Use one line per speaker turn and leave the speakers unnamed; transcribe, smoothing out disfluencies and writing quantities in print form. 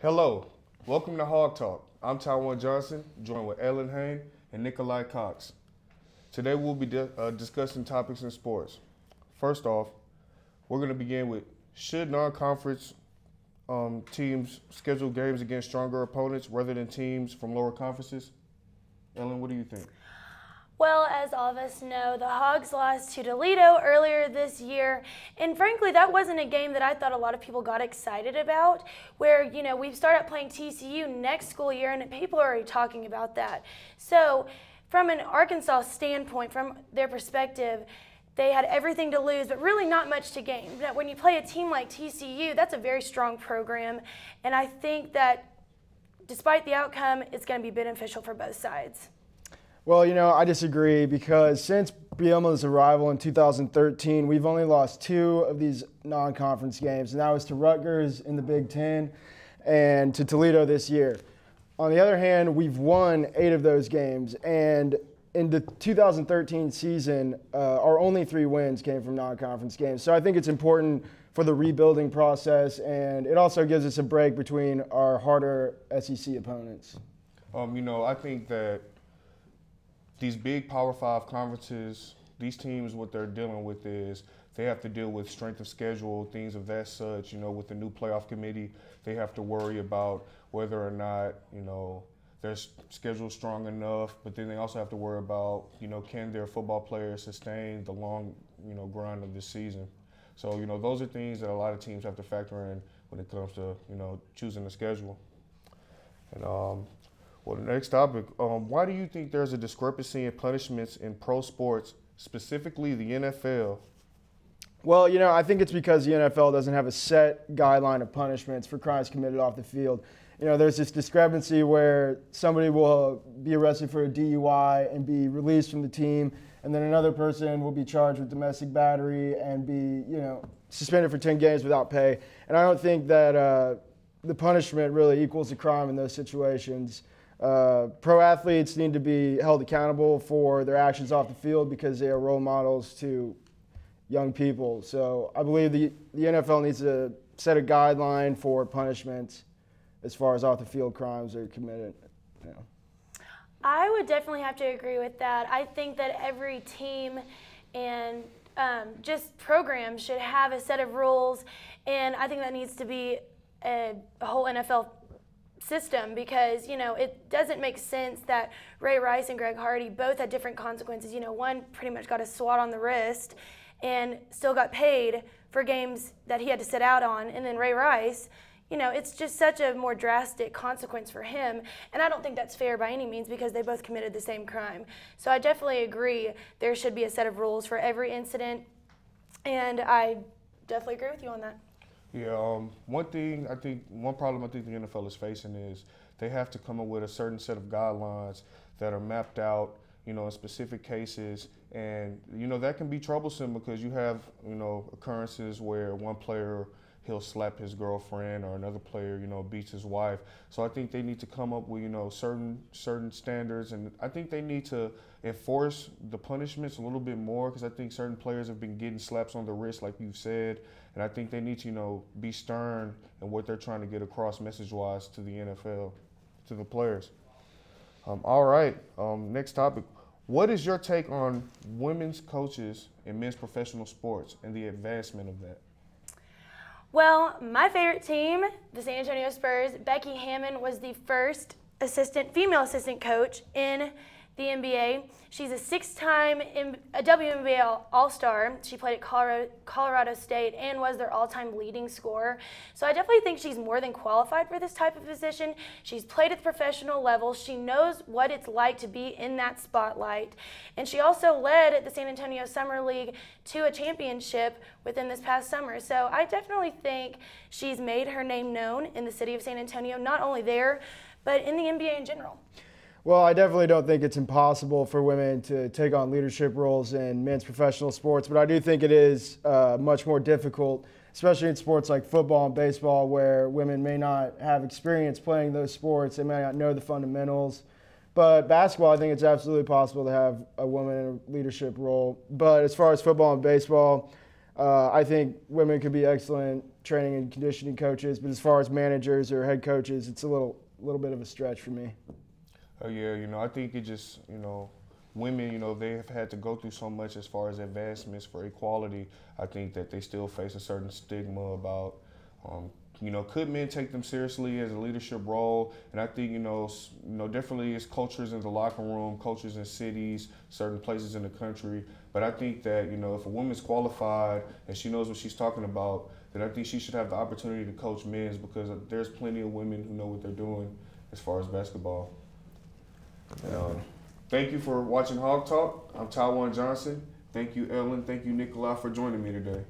Hello, welcome to Hog Talk. I'm Taiwan Johnson, joined with Ellen Hain and Nikolai Cox. Today we'll be discussing topics in sports. First off, we're going to begin with should non-conference teams schedule games against stronger opponents rather than teams from lower conferences? Ellen, what do you think?
Well, as all of us know, the Hogs lost to Toledo earlier this year, and frankly, that wasn't a game that I thought a lot of people got excited about, where, we start up playing TCU next school year, and people are already talking about that. So, from an Arkansas standpoint, from their perspective, they had everything to lose, but really not much to gain. When you play a team like TCU, that's a very strong program, and I think that despite the outcome, it's going to be beneficial for both sides.
Well, I disagree because since Bielema's arrival in 2013, we've only lost 2 of these non-conference games, and that was to Rutgers in the Big Ten and to Toledo this year. On the other hand, we've won 8 of those games, and in the 2013 season, our only 3 wins came from non-conference games. So I think it's important for the rebuilding process, and it also gives us a break between our harder SEC opponents.
I think that these big Power 5 conferences, these teams, what they're dealing with is they have to deal with strength of schedule, things of that such. With the new playoff committee, they have to worry about whether or not, their schedule strong enough. But then they also have to worry about, can their football players sustain the long, grind of this season. So, those are things that a lot of teams have to factor in when it comes to, choosing the schedule. And well, the next topic, why do you think there's a discrepancy in punishments in pro sports, specifically the NFL?
Well, I think it's because the NFL doesn't have a set guideline of punishments for crimes committed off the field. There's this discrepancy where somebody will be arrested for a DUI and be released from the team, and then another person will be charged with domestic battery and be, suspended for 10 games without pay. And I don't think that the punishment really equals the crime in those situations. Pro athletes need to be held accountable for their actions off the field because they are role models to young people. So I believe the NFL needs to set a guideline for punishments as far as off the field crimes are committed.
I would definitely have to agree with that. I think that every team and just program should have a set of rules, and I think that needs to be a whole NFL system because, it doesn't make sense that Ray Rice and Greg Hardy both had different consequences. One pretty much got a swat on the wrist and still got paid for games that he had to sit out on. And then Ray Rice, it's just such a more drastic consequence for him. And I don't think that's fair by any means because they both committed the same crime. So I definitely agree there should be a set of rules for every incident. And I definitely agree with you on that.
Yeah, one problem I think the NFL is facing is they have to come up with a certain set of guidelines that are mapped out, in specific cases. And, that can be troublesome because you have, occurrences where one player, he'll slap his girlfriend or another player, beats his wife. So I think they need to come up with, certain standards. And I think they need to enforce the punishments a little bit more because I think certain players have been getting slaps on the wrist, like you've said. And I think they need to, be stern in what they're trying to get across message-wise to the NFL, to the players. All right, next topic. What is your take on women's coaches in men's professional sports and the advancement of that?
Well, my favorite team, the San Antonio Spurs, Becky Hammon was the first female assistant coach in the NBA. She's a 6-time WNBA All-Star. She played at Colorado State and was their all-time leading scorer. So I definitely think she's more than qualified for this type of position. She's played at the professional level. She knows what it's like to be in that spotlight. And she also led the San Antonio Summer League to a championship within this past summer. So I definitely think she's made her name known in the city of San Antonio, not only there, but in the NBA in general.
Well, I definitely don't think it's impossible for women to take on leadership roles in men's professional sports, but I do think it is much more difficult, especially in sports like football and baseball, where women may not have experience playing those sports. They may not know the fundamentals. But basketball, I think it's absolutely possible to have a woman in a leadership role. But as far as football and baseball, I think women could be excellent training and conditioning coaches, but as far as managers or head coaches, it's a little bit of a stretch for me.
Oh yeah, I think it just, women, they have had to go through so much as far as advancements for equality. I think that they still face a certain stigma about, could men take them seriously as a leadership role? And I think, definitely it's cultures in the locker room, cultures in cities, certain places in the country. But I think that, if a woman's qualified and she knows what she's talking about, then I think she should have the opportunity to coach men's, because there's plenty of women who know what they're doing as far as basketball. Thank you for watching Hog Talk. I'm Taiwan Johnson. Thank you, Ellen. Thank you, Nikolai, for joining me today.